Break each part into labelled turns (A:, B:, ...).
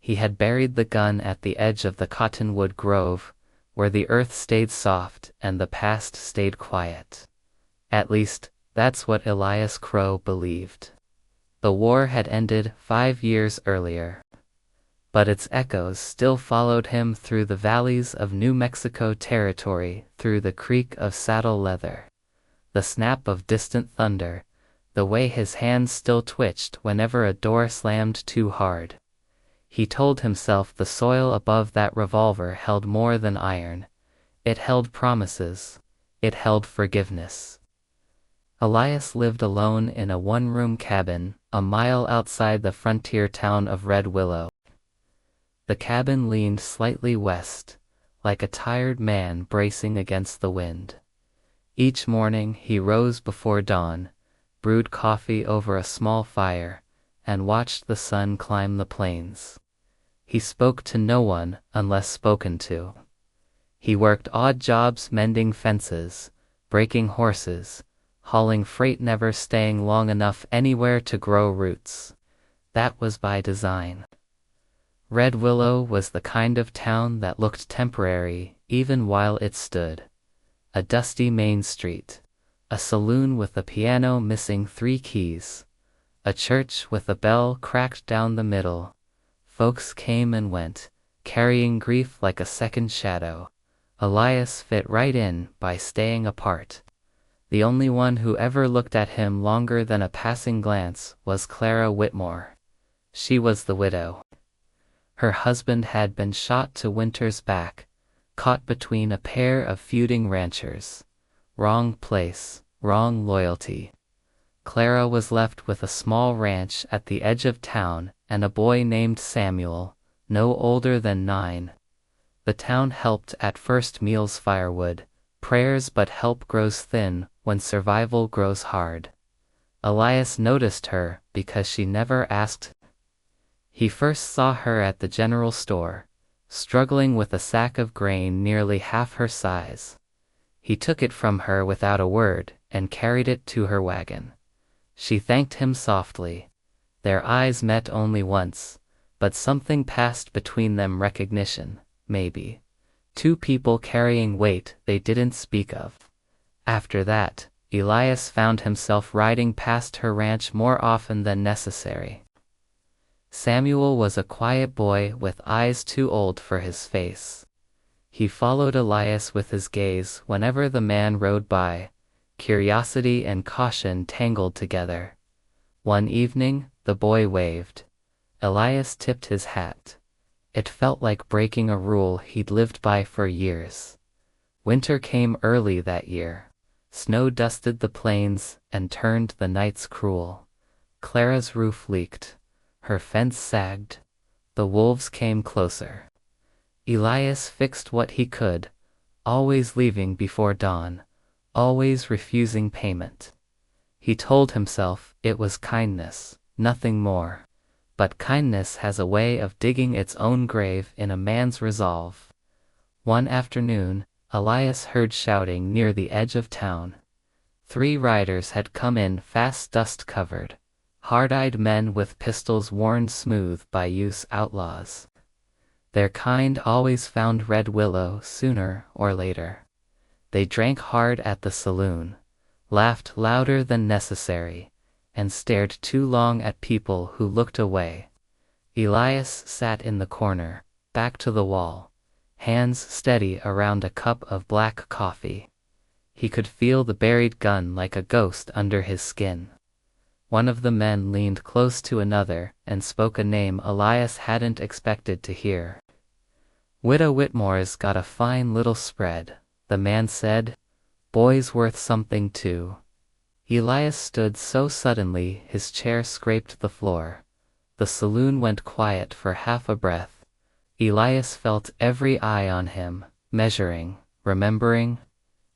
A: He had buried the gun at the edge of the cottonwood grove, where the earth stayed soft and the past stayed quiet. At least, that's what Elias Crow believed. The war had ended 5 years earlier, but its echoes still followed him through the valleys of New Mexico Territory, through the creak of saddle leather, the snap of distant thunder, the way his hands still twitched whenever a door slammed too hard. He told himself the soil above that revolver held more than iron. It held promises. It held forgiveness. Elias lived alone in a one-room cabin, a mile outside the frontier town of Red Willow. The cabin leaned slightly west, like a tired man bracing against the wind. Each morning he rose before dawn, brewed coffee over a small fire, and watched the sun climb the plains. He spoke to no one unless spoken to. He worked odd jobs mending fences, breaking horses, hauling freight, never staying long enough anywhere to grow roots. That was by design. Red Willow was the kind of town that looked temporary even while it stood. A dusty main street, a saloon with a piano missing 3 keys, a church with a bell cracked down the middle. Folks came and went, carrying grief like a second shadow. Elias fit right in by staying apart. The only one who ever looked at him longer than a passing glance was Clara Whitmore. She was the widow. Her husband had been shot to Winter's back, caught between a pair of feuding ranchers. Wrong place, wrong loyalty. Clara was left with a small ranch at the edge of town and a boy named Samuel, no older than 9. The town helped at first meals, firewood, prayers, but help grows thin when survival grows hard. Elias noticed her because she never asked. He first saw her at the general store, struggling with a sack of grain nearly half her size. He took it from her without a word and carried it to her wagon. She thanked him softly. Their eyes met only once, but something passed between them, recognition, maybe. 2 people carrying weight they didn't speak of. After that, Elias found himself riding past her ranch more often than necessary. Samuel was a quiet boy with eyes too old for his face. He followed Elias with his gaze whenever the man rode by, curiosity and caution tangled together. One evening, the boy waved. Elias tipped his hat. It felt like breaking a rule he'd lived by for years. Winter came early that year. Snow dusted the plains and turned the nights cruel. Clara's roof leaked. Her fence sagged. The wolves came closer. Elias fixed what he could, always leaving before dawn, always refusing payment. He told himself it was kindness, nothing more. But kindness has a way of digging its own grave in a man's resolve. One afternoon, Elias heard shouting near the edge of town. 3 riders had come in fast, dust-covered, hard-eyed men with pistols worn smooth by use, outlaws. Their kind always found Red Willow sooner or later. They drank hard at the saloon, laughed louder than necessary, and stared too long at people who looked away. Elias sat in the corner, back to the wall, hands steady around a cup of black coffee. He could feel the buried gun like a ghost under his skin. One of the men leaned close to another and spoke a name Elias hadn't expected to hear. "Widow Whitmore's got a fine little spread," the man said. "Boy's worth something too." Elias stood so suddenly his chair scraped the floor. The saloon went quiet for half a breath. Elias felt every eye on him, measuring, remembering.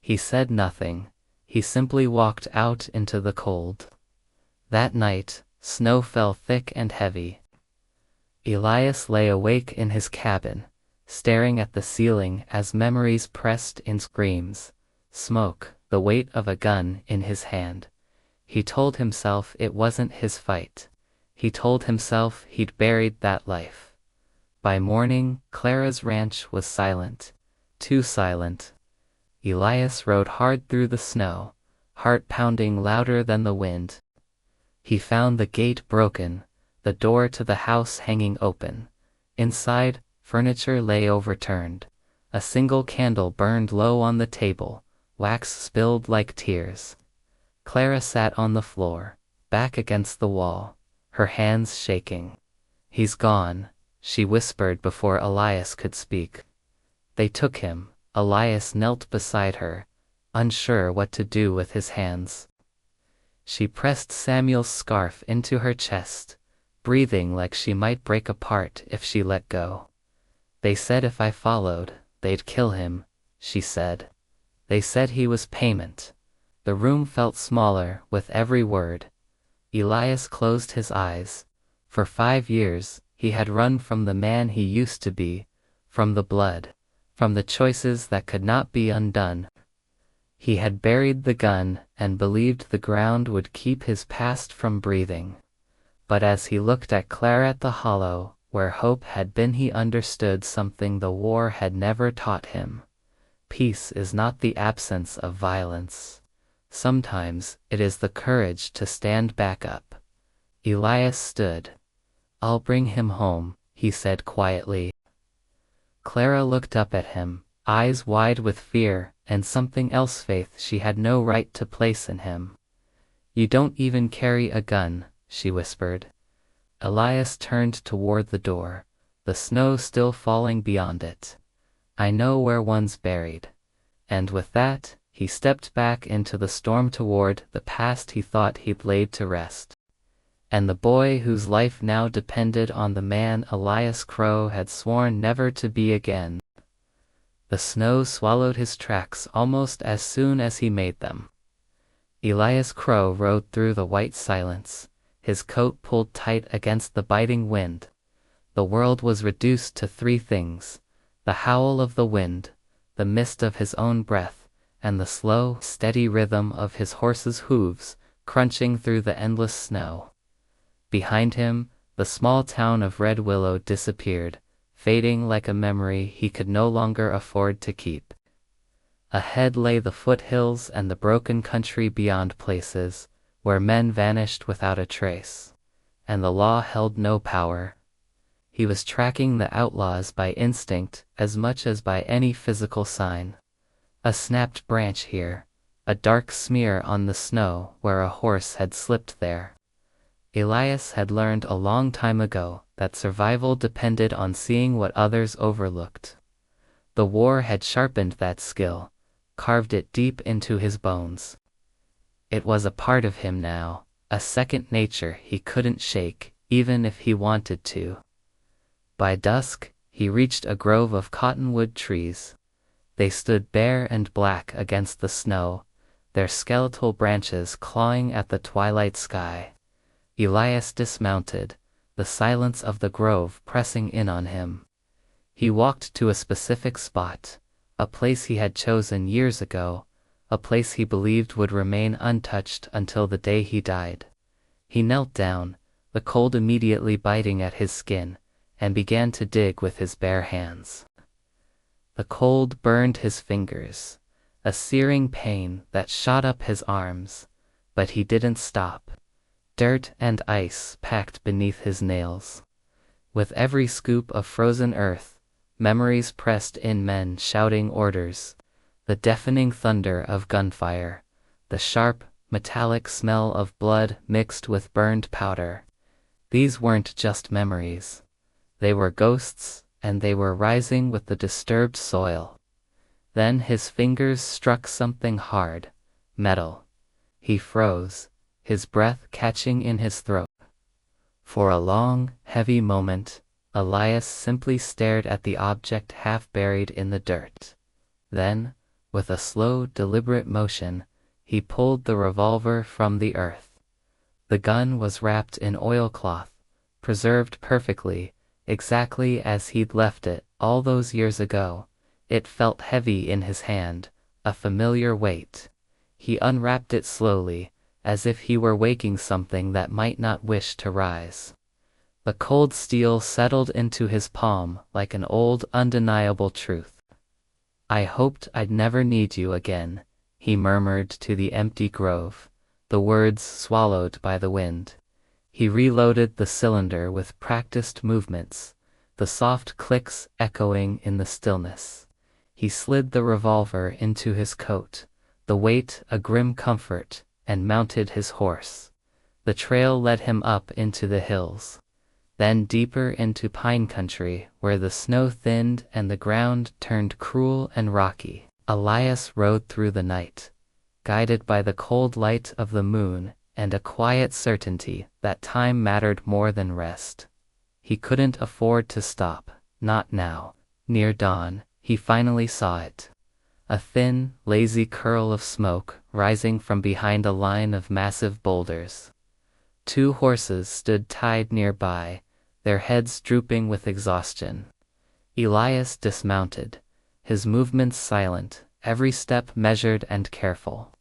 A: He said nothing. He simply walked out into the cold. That night, snow fell thick and heavy. Elias lay awake in his cabin, staring at the ceiling as memories pressed in, screams, smoke, the weight of a gun in his hand. He told himself it wasn't his fight. He told himself he'd buried that life. By morning, Clara's ranch was silent, too silent. Elias rode hard through the snow, heart pounding louder than the wind. He found the gate broken, the door to the house hanging open. Inside, furniture lay overturned. A single candle burned low on the table, wax spilled like tears. Clara sat on the floor, back against the wall, her hands shaking. "He's gone," she whispered before Elias could speak. They took him. Elias knelt beside her, unsure what to do with his hands. She pressed Samuel's scarf into her chest, breathing like she might break apart if she let go. "They said if I followed, they'd kill him," she said. "They said he was payment." The room felt smaller with every word. Elias closed his eyes. For 5 years, he had run from the man he used to be, from the blood, from the choices that could not be undone. He had buried the gun and believed the ground would keep his past from breathing. But as he looked at Clara at the hollow, where hope had been, he understood something the war had never taught him. Peace is not the absence of violence. Sometimes it is the courage to stand back up. Elias stood. "I'll bring him home," he said quietly. Clara looked up at him, eyes wide with fear and something else, faith she had no right to place in him. "You don't even carry a gun," she whispered. Elias turned toward the door, the snow still falling beyond it. "I know where one's buried." And with that, he stepped back into the storm toward the past he thought he'd laid to rest. And the boy whose life now depended on the man Elias Crow had sworn never to be again. The snow swallowed his tracks almost as soon as he made them. Elias Crow rode through the white silence, his coat pulled tight against the biting wind. The world was reduced to 3 things: the howl of the wind, the mist of his own breath, and the slow, steady rhythm of his horse's hooves crunching through the endless snow. Behind him, the small town of Red Willow disappeared, fading like a memory he could no longer afford to keep. Ahead lay the foothills and the broken country beyond, places where men vanished without a trace, and the law held no power. He was tracking the outlaws by instinct as much as by any physical sign. A snapped branch here, a dark smear on the snow where a horse had slipped there. Elias had learned a long time ago that survival depended on seeing what others overlooked. The war had sharpened that skill, carved it deep into his bones. It was a part of him now, a second nature he couldn't shake, even if he wanted to. By dusk, he reached a grove of cottonwood trees. They stood bare and black against the snow, their skeletal branches clawing at the twilight sky. Elias dismounted, the silence of the grove pressing in on him. He walked to a specific spot, a place he had chosen years ago, a place he believed would remain untouched until the day he died. He knelt down, the cold immediately biting at his skin, and began to dig with his bare hands. The cold burned his fingers, a searing pain that shot up his arms, but he didn't stop. Dirt and ice packed beneath his nails. With every scoop of frozen earth, memories pressed in, men shouting orders, the deafening thunder of gunfire, the sharp, metallic smell of blood mixed with burned powder. These weren't just memories. They were ghosts, and they were rising with the disturbed soil. Then his fingers struck something hard, metal. He froze, his breath catching in his throat. For a long, heavy moment, Elias simply stared at the object half buried in the dirt. Then, with a slow, deliberate motion, he pulled the revolver from the earth. The gun was wrapped in oilcloth, preserved perfectly, exactly as he'd left it all those years ago. It felt heavy in his hand, a familiar weight. He unwrapped it slowly, as if he were waking something that might not wish to rise. The cold steel settled into his palm like an old, undeniable truth. "I hoped I'd never need you again," he murmured to the empty grove, the words swallowed by the wind. He reloaded the cylinder with practiced movements, the soft clicks echoing in the stillness. He slid the revolver into his coat, the weight a grim comfort, and mounted his horse. The trail led him up into the hills, then deeper into pine country where the snow thinned and the ground turned cruel and rocky. Elias rode through the night, guided by the cold light of the moon and a quiet certainty that time mattered more than rest. He couldn't afford to stop, not now. Near dawn, he finally saw it. A thin, lazy curl of smoke rising from behind a line of massive boulders. 2 horses stood tied nearby, their heads drooping with exhaustion. Elias dismounted, his movements silent, every step measured and careful.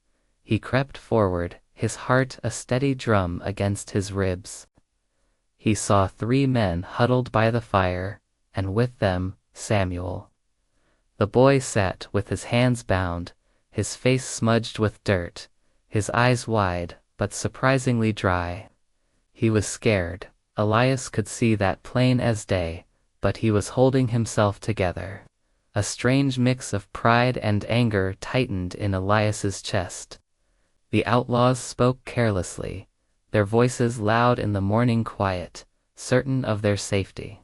A: He crept forward, his heart a steady drum against his ribs. He saw 3 men huddled by the fire, and with them, Samuel. The boy sat with his hands bound, his face smudged with dirt, his eyes wide, but surprisingly dry. He was scared. Elias could see that plain as day, but he was holding himself together. A strange mix of pride and anger tightened in Elias's chest. The outlaws spoke carelessly, their voices loud in the morning quiet, certain of their safety.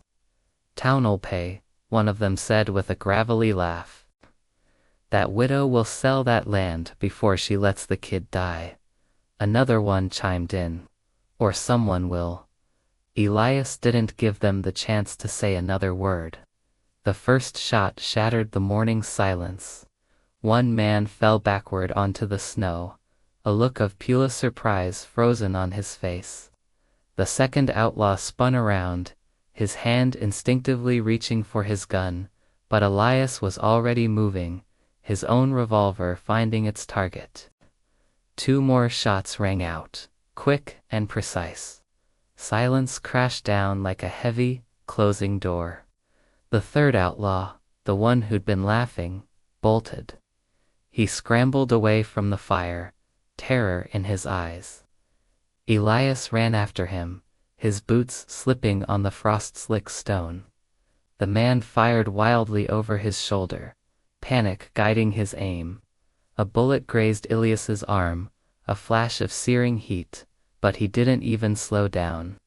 A: "Town'll pay," one of them said with a gravelly laugh. "That widow will sell that land before she lets the kid die." Another one chimed in. "Or someone will." Elias didn't give them the chance to say another word. The first shot shattered the morning silence. One man fell backward onto the snow, a look of pure surprise frozen on his face. The second outlaw spun around, his hand instinctively reaching for his gun, but Elias was already moving, his own revolver finding its target. 2 more shots rang out, quick and precise. Silence crashed down like a heavy, closing door. The third outlaw, the one who'd been laughing, bolted. He scrambled away from the fire, terror in his eyes. Elias ran after him, his boots slipping on the frost-slick stone. The man fired wildly over his shoulder, panic guiding his aim. A bullet grazed Elias's arm, a flash of searing heat, but he didn't even slow down.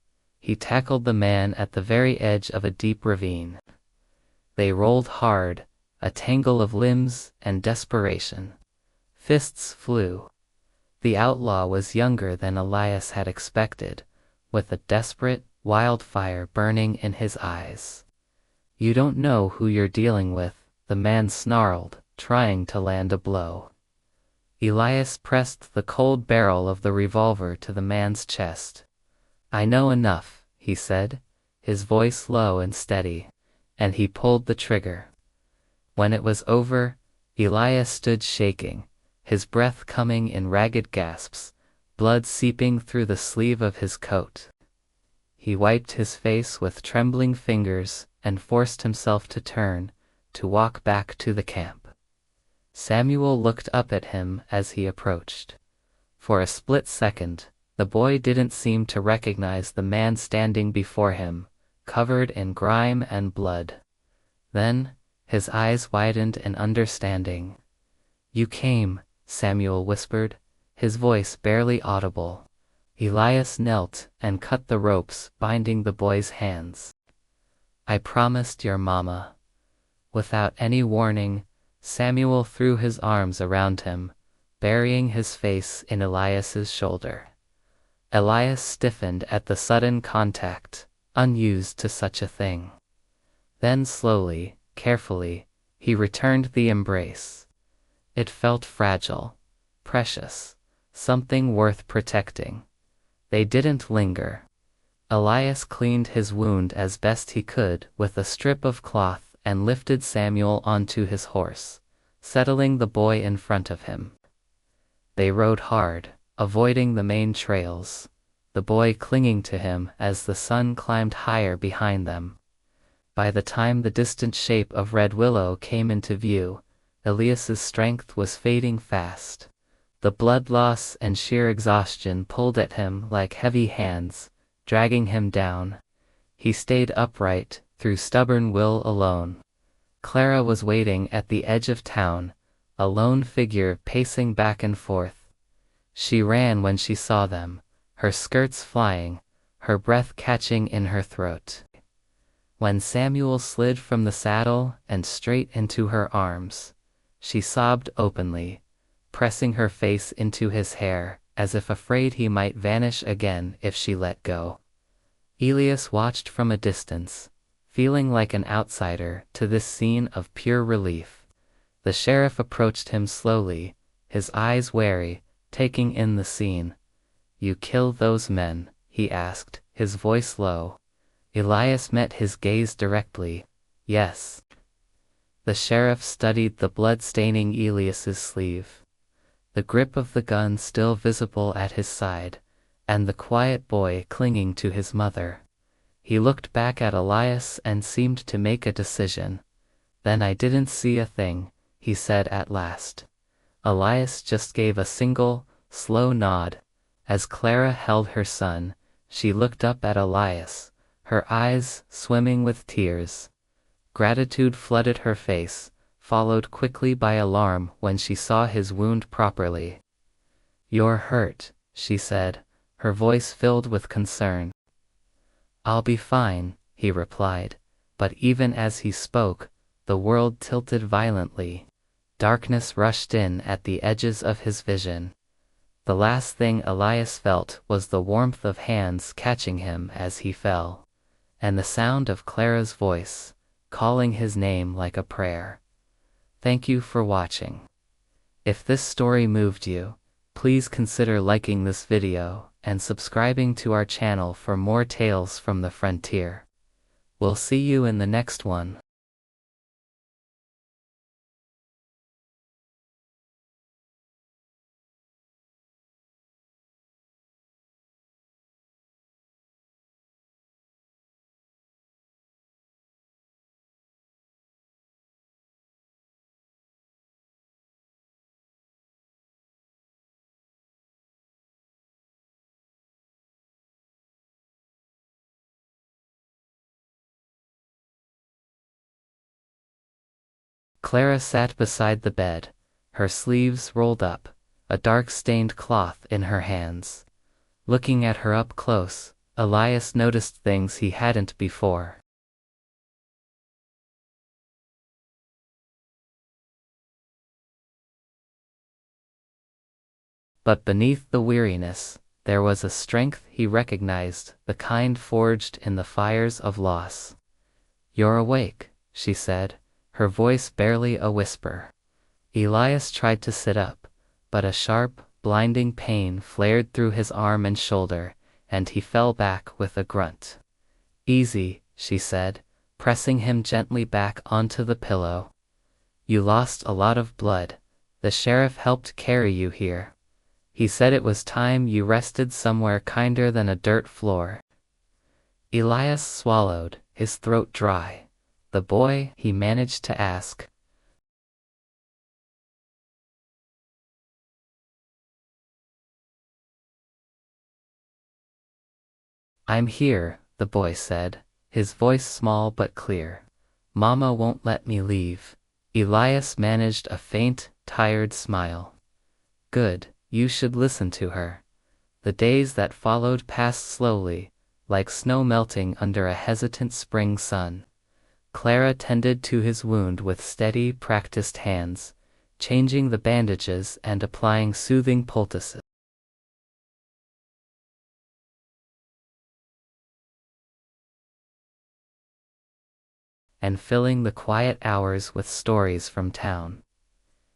A: He tackled the man at the very edge of a deep ravine. They rolled hard, a tangle of limbs and desperation. Fists flew. The outlaw was younger than Elias had expected, with a desperate, wildfire burning in his eyes. "You don't know who you're dealing with," the man snarled, trying to land a blow. Elias pressed the cold barrel of the revolver to the man's chest. "I know enough," he said, his voice low and steady, and he pulled the trigger. When it was over, Elias stood shaking, his breath coming in ragged gasps, blood seeping through the sleeve of his coat. He wiped his face with trembling fingers and forced himself to turn, to walk back to the camp. Samuel looked up at him as he approached. For a split second, the boy didn't seem to recognize the man standing before him, covered in grime and blood. Then, his eyes widened in understanding. "You came," Samuel whispered, his voice barely audible. Elias knelt and cut the ropes binding the boy's hands. "I promised your mama." Without any warning, Samuel threw his arms around him, burying his face in Elias's shoulder. Elias stiffened at the sudden contact, unused to such a thing. Then slowly, carefully, he returned the embrace. It felt fragile, precious, something worth protecting. They didn't linger. Elias cleaned his wound as best he could with a strip of cloth and lifted Samuel onto his horse, settling the boy in front of him. They rode hard, avoiding the main trails, the boy clinging to him as the sun climbed higher behind them. By the time the distant shape of Red Willow came into view, Elias's strength was fading fast. The blood loss and sheer exhaustion pulled at him like heavy hands, dragging him down. He stayed upright, through stubborn will alone. Clara was waiting at the edge of town, a lone figure pacing back and forth. She ran when she saw them, her skirts flying, her breath catching in her throat. When Samuel slid from the saddle and straight into her arms, she sobbed openly, pressing her face into his hair, as if afraid he might vanish again if she let go. Elias watched from a distance, feeling like an outsider to this scene of pure relief. The sheriff approached him slowly, his eyes wary, taking in the scene. "You killed those men?" he asked, his voice low. Elias met his gaze directly. "Yes." The sheriff studied the blood staining Elias's sleeve, the grip of the gun still visible at his side, and the quiet boy clinging to his mother. He looked back at Elias and seemed to make a decision. "Then I didn't see a thing," he said at last. Elias just gave a single, slow nod. As Clara held her son, she looked up at Elias, her eyes swimming with tears. Gratitude flooded her face, followed quickly by alarm when she saw his wound properly. "You're hurt," she said, her voice filled with concern. "I'll be fine," he replied, but even as he spoke, the world tilted violently. Darkness rushed in at the edges of his vision. The last thing Elias felt was the warmth of hands catching him as he fell, and the sound of Clara's voice, calling his name like a prayer. Thank you for watching. If this story moved you, please consider liking this video and subscribing to our channel for more tales from the frontier. We'll see you in the next one. Clara sat beside the bed, her sleeves rolled up, a dark-stained cloth in her hands. Looking at her up close, Elias noticed things he hadn't before. But beneath the weariness, there was a strength he recognized, the kind forged in the fires of loss. "You're awake," she said, her voice barely a whisper. Elias tried to sit up, but a sharp, blinding pain flared through his arm and shoulder, and he fell back with a grunt. "Easy," she said, pressing him gently back onto the pillow. "You lost a lot of blood. The sheriff helped carry you here. He said it was time you rested somewhere kinder than a dirt floor." Elias swallowed, his throat dry. "The boy?" he managed to ask. "I'm here," the boy said, his voice small but clear. "Mama won't let me leave." Elias managed a faint, tired smile. "Good, you should listen to her." The days that followed passed slowly, like snow melting under a hesitant spring sun. Clara tended to his wound with steady, practiced hands, changing the bandages and applying soothing poultices, and filling the quiet hours with stories from town.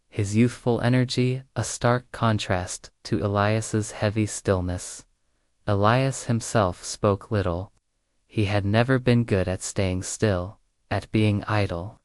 A: His youthful energy, a stark contrast to Elias's heavy stillness. Elias himself spoke little. He had never been good at staying still, at being idle.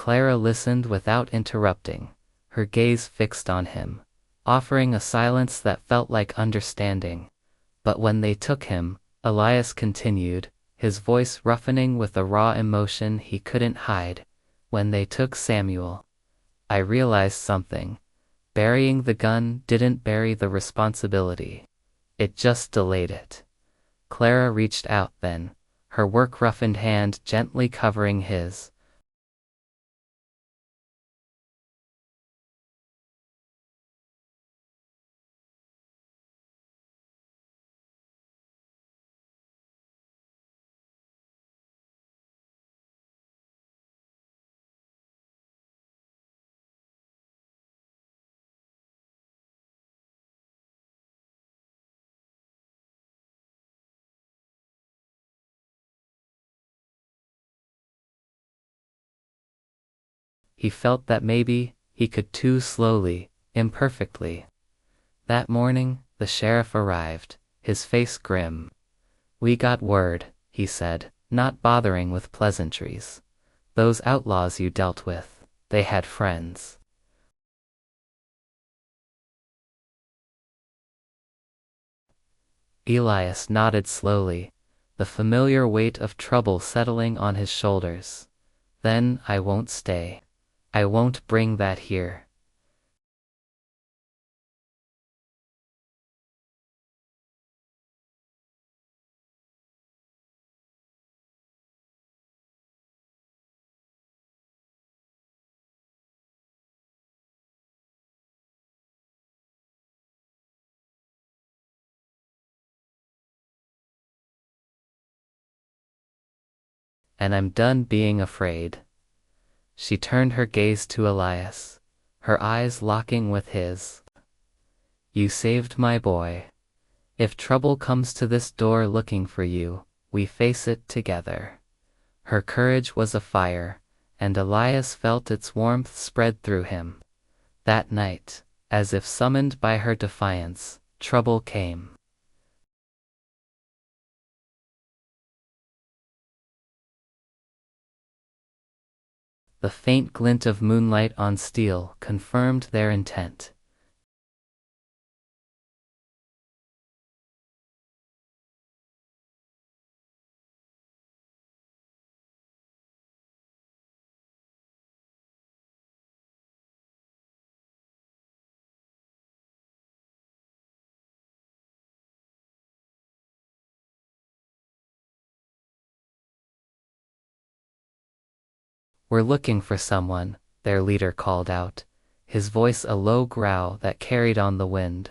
A: Clara listened without interrupting, her gaze fixed on him, offering a silence that felt like understanding. But when they took him, Elias continued, his voice roughening with a raw emotion he couldn't hide. When they took Samuel, I realized something. Burying the gun didn't bury the responsibility. It just delayed it. Clara reached out then, her work-roughened hand gently covering his. He felt that maybe he could too slowly, imperfectly. That morning, the sheriff arrived, his face grim. We got word, he said, not bothering with pleasantries. Those outlaws you dealt with, they had friends. Elias nodded slowly, the familiar weight of trouble settling on his shoulders. Then I won't stay. I won't bring that here. And I'm done being afraid. She turned her gaze to Elias, her eyes locking with his. You saved my boy. If trouble comes to this door looking for you, we face it together. Her courage was a fire, and Elias felt its warmth spread through him. That night, as if summoned by her defiance, trouble came. The faint glint of moonlight on steel confirmed their intent. We're looking for someone, their leader called out, his voice a low growl that carried on the wind.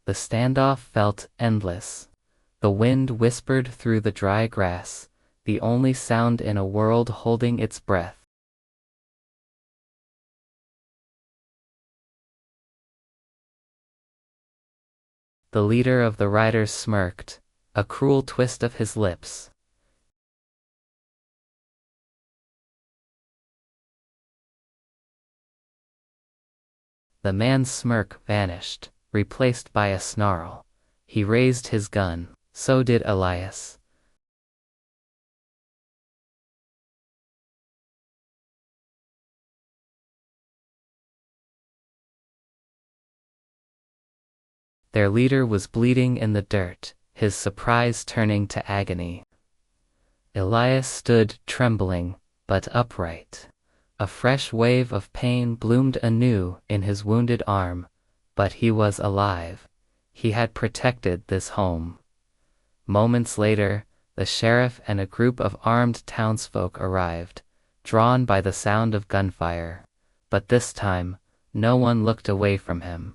A: The standoff felt endless. The wind whispered through the dry grass, the only sound in a world holding its breath. The leader of the riders smirked, a cruel twist of his lips. The man's smirk vanished, replaced by a snarl. He raised his gun, so did Elias. Their leader was bleeding in the dirt, his surprise turning to agony. Elias stood trembling, but upright. A fresh wave of pain bloomed anew in his wounded arm, but he was alive. He had protected this home. Moments later, the sheriff and a group of armed townsfolk arrived, drawn by the sound of gunfire. But this time, no one looked away from him.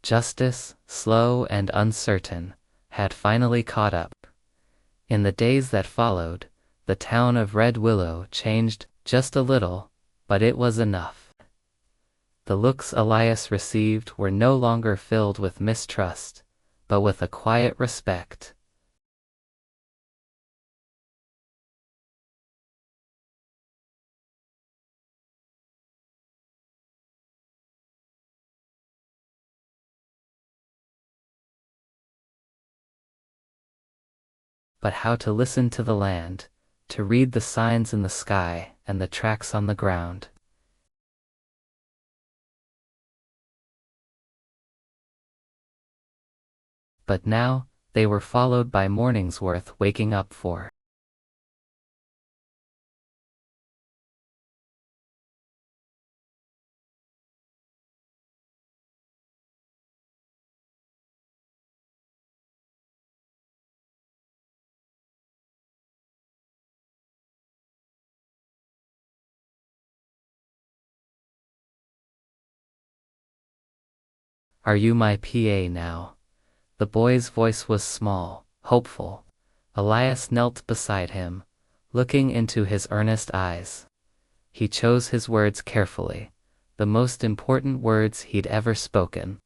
A: Justice, slow and uncertain, had finally caught up. In the days that followed, the town of Red Willow changed just a little, but it was enough. The looks Elias received were no longer filled with mistrust, but with a quiet respect. But how to listen to the land, to read the signs in the sky and the tracks on the ground. But now, they were followed by mornings worth waking up for. Are you my PA now? The boy's voice was small, hopeful. Elias knelt beside him, looking into his earnest eyes. He chose his words carefully, the most important words he'd ever spoken.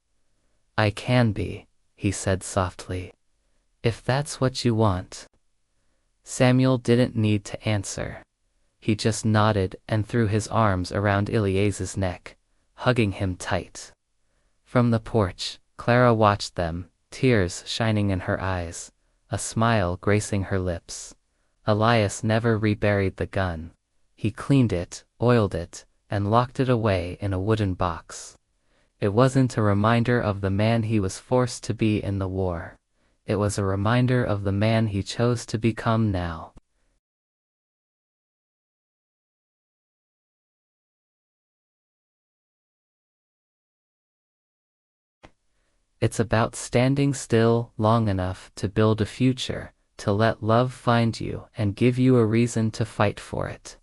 A: I can be, he said softly. If that's what you want. Samuel didn't need to answer. He just nodded and threw his arms around Elias's neck, hugging him tight. From the porch, Clara watched them, tears shining in her eyes, a smile gracing her lips. Elias never reburied the gun. He cleaned it, oiled it, and locked it away in a wooden box. It wasn't a reminder of the man he was forced to be in the war. It was a reminder of the man he chose to become now. It's about standing still long enough to build a future, to let love find you and give you a reason to fight for it.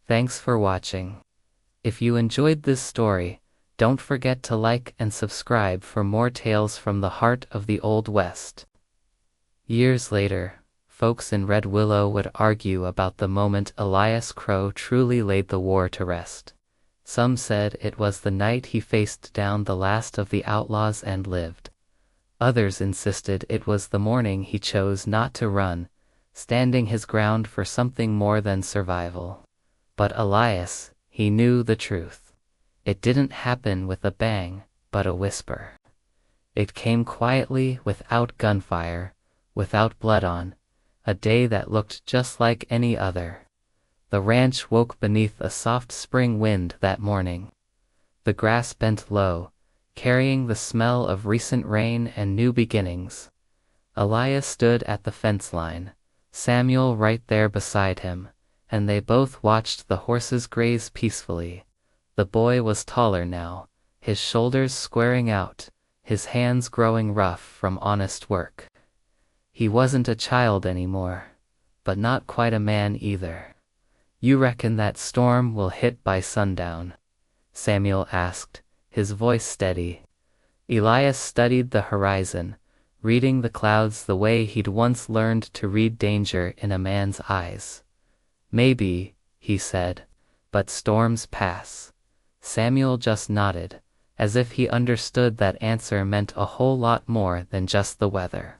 A: Thanks for watching. If you enjoyed this story, don't forget to like and subscribe for more tales from the heart of the Old West. Years later, folks in Red Willow would argue about the moment Elias Crow truly laid the war to rest. Some said it was the night he faced down the last of the outlaws and lived. Others insisted it was the morning he chose not to run, standing his ground for something more than survival. But Elias, he knew the truth. It didn't happen with a bang, but a whisper. It came quietly, without gunfire, without blood on, a day that looked just like any other. The ranch woke beneath a soft spring wind that morning. The grass bent low, carrying the smell of recent rain and new beginnings. Elias stood at the fence line, Samuel right there beside him, and they both watched the horses graze peacefully. The boy was taller now, his shoulders squaring out, his hands growing rough from honest work. He wasn't a child anymore, but not quite a man either. You reckon that storm will hit by sundown? Samuel asked, his voice steady. Elias studied the horizon, reading the clouds the way he'd once learned to read danger in a man's eyes. Maybe, he said, but storms pass. Samuel just nodded, as if he understood that answer meant a whole lot more than just the weather.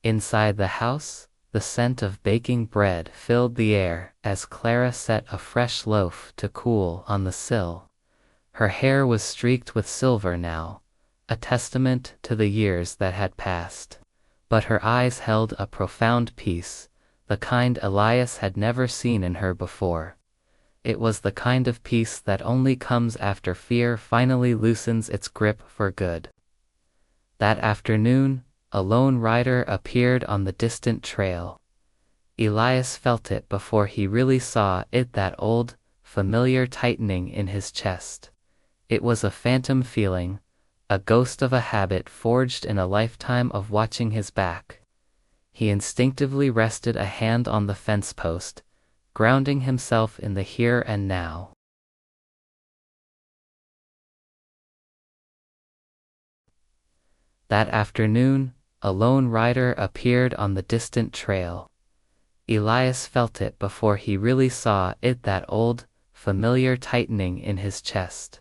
A: Inside the house, the scent of baking bread filled the air as Clara set a fresh loaf to cool on the sill. Her hair was streaked with silver now, a testament to the years that had passed. But her eyes held a profound peace, the kind Elias had never seen in her before. It was the kind of peace that only comes after fear finally loosens its grip for good. That afternoon, a lone rider appeared on the distant trail. Elias felt it before he really saw it, that old, familiar tightening in his chest. It was a phantom feeling, a ghost of a habit forged in a lifetime of watching his back. He instinctively rested a hand on the fence post, grounding himself in the here and now. That afternoon, a lone rider appeared on the distant trail. Elias felt it before he really saw it, that old, familiar tightening in his chest.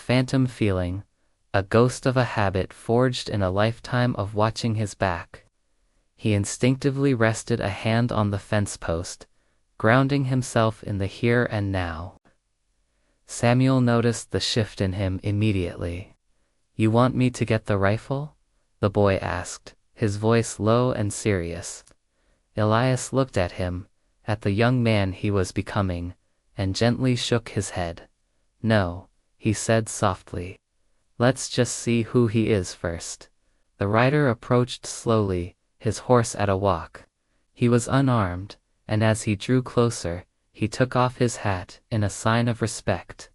A: Phantom feeling, a ghost of a habit forged in a lifetime of watching his back. He instinctively rested a hand on the fence post, grounding himself in the here and now. Samuel noticed the shift in him immediately. "You want me to get the rifle?" the boy asked, his voice low and serious. Elias looked at him, at the young man he was becoming, and gently shook his head. "No," he said softly. "Let's just see who he is first." The rider approached slowly, his horse at a walk. He was unarmed, and as he drew closer, he took off his hat in a sign of respect.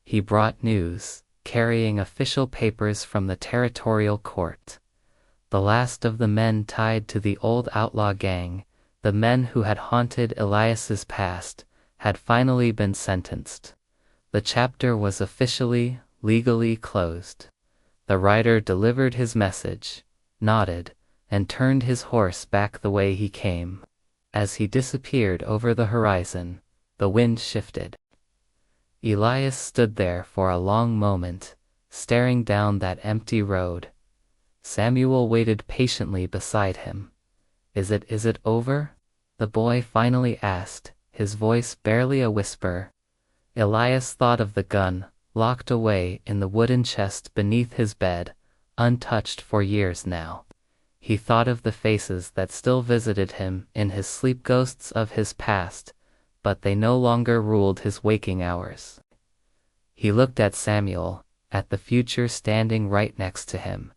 A: He brought news, carrying official papers from the territorial court. The last of the men tied to the old outlaw gang, the men who had haunted Elias's past, had finally been sentenced. The chapter was officially, legally closed. The rider delivered his message, nodded, and turned his horse back the way he came. As he disappeared over the horizon, the wind shifted. Elias stood there for a long moment, staring down that empty road. Samuel waited patiently beside him. Is it over?" the boy finally asked, his voice barely a whisper. Elias thought of the gun, locked away in the wooden chest beneath his bed, untouched for years now. He thought of the faces that still visited him in his sleep, ghosts of his past, but they no longer ruled his waking hours. He looked at Samuel, at the future standing right next to him.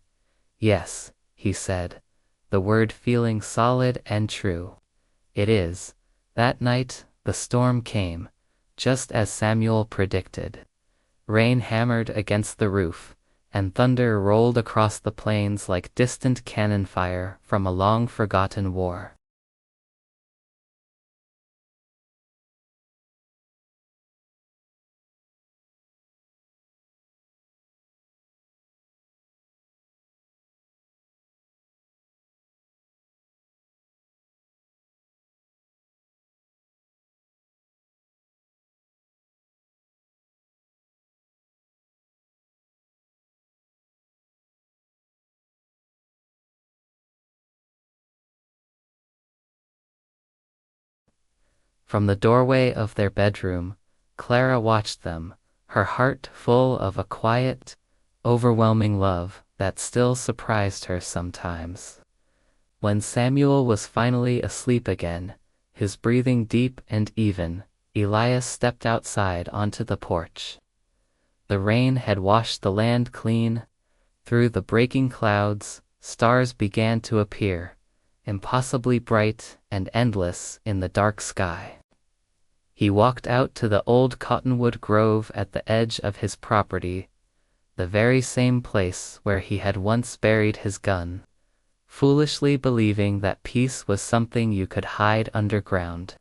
A: "Yes," he said, the word feeling solid and true. "It is." That night, the storm came, just as Samuel predicted. Rain hammered against the roof, and thunder rolled across the plains like distant cannon fire from a long-forgotten war. From the doorway of their bedroom, Clara watched them, her heart full of a quiet, overwhelming love that still surprised her sometimes. When Samuel was finally asleep again, his breathing deep and even, Elias stepped outside onto the porch. The rain had washed the land clean. Through the breaking clouds, stars began to appear, impossibly bright and endless in the dark sky. He walked out to the old cottonwood grove at the edge of his property, the very same place where he had once buried his gun, foolishly believing that peace was something you could hide underground.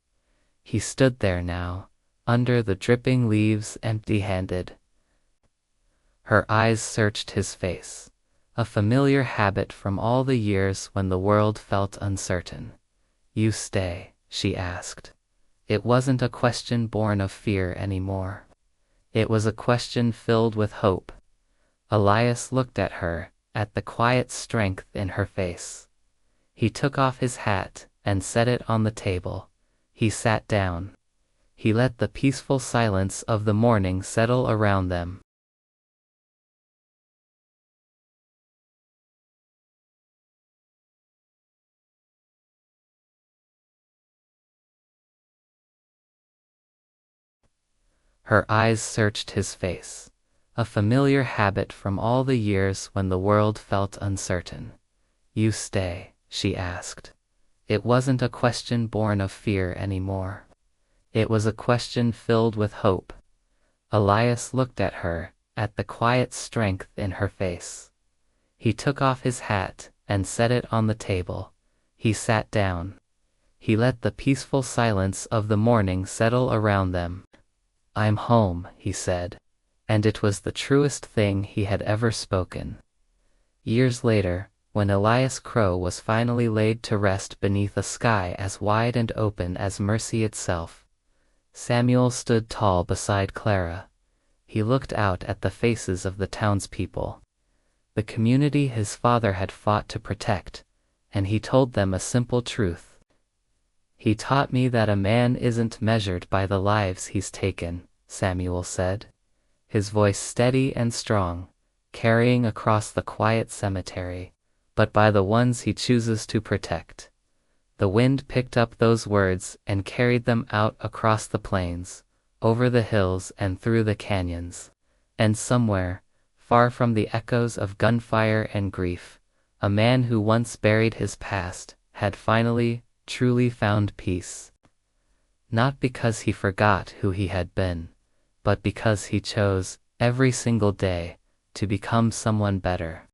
A: He stood there now, under the dripping leaves, empty-handed. Her eyes searched his face, a familiar habit from all the years when the world felt uncertain. "You stay?" she asked. It wasn't a question born of fear anymore. It was a question filled with hope. Elias looked at her, at the quiet strength in her face. He took off his hat and set it on the table. He sat down. He let the peaceful silence of the morning settle around them. Her eyes searched his face, a familiar habit from all the years when the world felt uncertain. "You stay?" she asked. It wasn't a question born of fear anymore. It was a question filled with hope. Elias looked at her, at the quiet strength in her face. He took off his hat and set it on the table. He sat down. He let the peaceful silence of the morning settle around them. "I'm home," he said. And it was the truest thing he had ever spoken. Years later, when Elias Crow was finally laid to rest beneath a sky as wide and open as mercy itself, Samuel stood tall beside Clara. He looked out at the faces of the townspeople, the community his father had fought to protect, and he told them a simple truth. "He taught me that a man isn't measured by the lives he's taken," Samuel said, his voice steady and strong, carrying across the quiet cemetery, "but by the ones he chooses to protect." The wind picked up those words and carried them out across the plains, over the hills and through the canyons. And somewhere, far from the echoes of gunfire and grief, a man who once buried his past had finally, truly found peace. Not because he forgot who he had been, but because he chose, every single day, to become someone better.